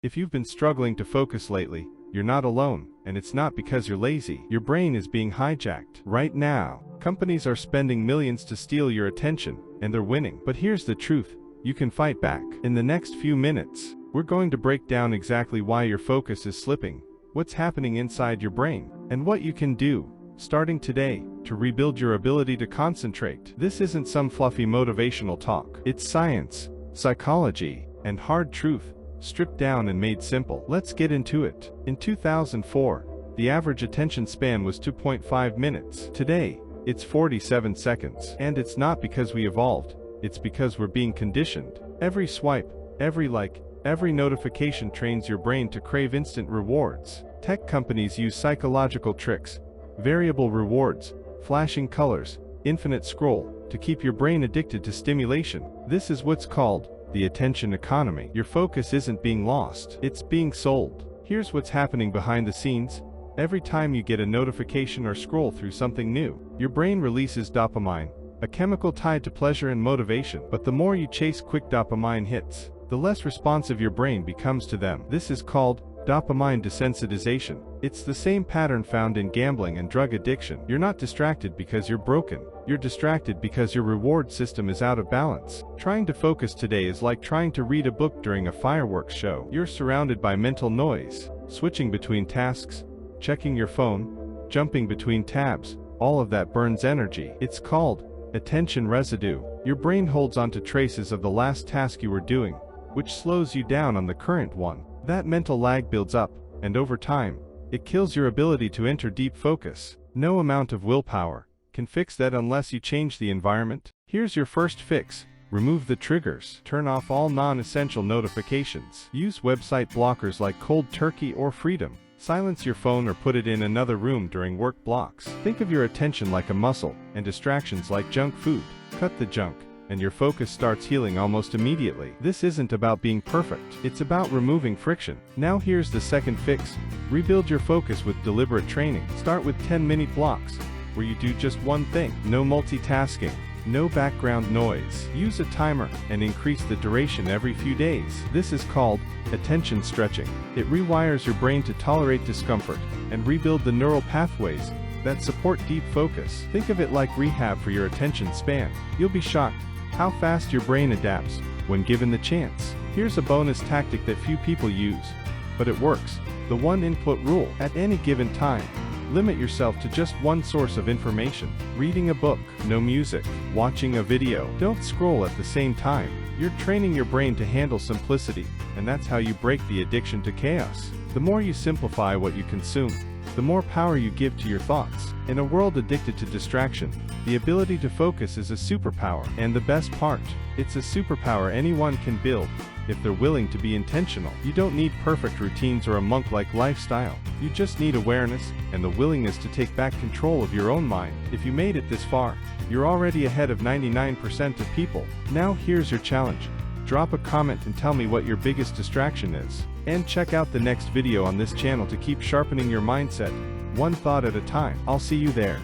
If you've been struggling to focus lately, you're not alone, and it's not because you're lazy. Your brain is being hijacked. Right now, companies are spending millions to steal your attention, and they're winning. But here's the truth, you can fight back. In the next few minutes, we're going to break down exactly why your focus is slipping, what's happening inside your brain, and what you can do, starting today, to rebuild your ability to concentrate. This isn't some fluffy motivational talk. It's science, psychology, and hard truth, stripped down and made simple. Let's get into it. In 2004, the average attention span was 2.5 minutes. Today, it's 47 seconds. And it's not because we evolved, it's because we're being conditioned. Every swipe, every like, every notification trains your brain to crave instant rewards. Tech companies use psychological tricks, variable rewards, flashing colors, infinite scroll, to keep your brain addicted to stimulation. This is what's called the attention economy. Your focus isn't being lost, it's being sold. Here's what's happening behind the scenes. Every time you get a notification or scroll through something new, your brain releases dopamine, a chemical tied to pleasure and motivation. But the more you chase quick dopamine hits, the less responsive your brain becomes to them. This is called dopamine desensitization. It's the same pattern found in gambling and drug addiction. You're not distracted because you're broken. You're distracted because your reward system is out of balance. Trying to focus today is like trying to read a book during a fireworks show. You're surrounded by mental noise, switching between tasks, checking your phone, jumping between tabs. All of that burns energy. It's called attention residue. Your brain holds onto traces of the last task you were doing, which slows you down on the current one. That mental lag builds up, and over time, it kills your ability to enter deep focus. No amount of willpower can fix that unless you change the environment. Here's your first fix. Remove the triggers. Turn off all non-essential notifications. Use website blockers like Cold Turkey or Freedom. Silence your phone or put it in another room during work blocks. Think of your attention like a muscle, and distractions like junk food. Cut the junk, and your focus starts healing almost immediately. This isn't about being perfect, it's about removing friction. Now here's the second fix. Rebuild your focus with deliberate training. Start with 10-minute blocks, where you do just one thing. No multitasking, no background noise. Use a timer, and increase the duration every few days. This is called attention stretching. It rewires your brain to tolerate discomfort, and rebuild the neural pathways that support deep focus. Think of it like rehab for your attention span. You'll be shocked how fast your brain adapts when given the chance. Here's a bonus tactic that few people use, but it works. The one input rule. At any given time, limit yourself to just one source of information. Reading a book, no music, watching a video. Don't scroll at the same time. You're training your brain to handle simplicity, and that's how you break the addiction to chaos. The more you simplify what you consume, the more power you give to your thoughts. In a world addicted to distraction, the ability to focus is a superpower. And the best part, it's a superpower anyone can build, if they're willing to be intentional. You don't need perfect routines or a monk-like lifestyle. You just need awareness, and the willingness to take back control of your own mind. If you made it this far, you're already ahead of 99% of people. Now here's your challenge. Drop a comment and tell me what your biggest distraction is. And check out the next video on this channel to keep sharpening your mindset, one thought at a time. I'll see you there.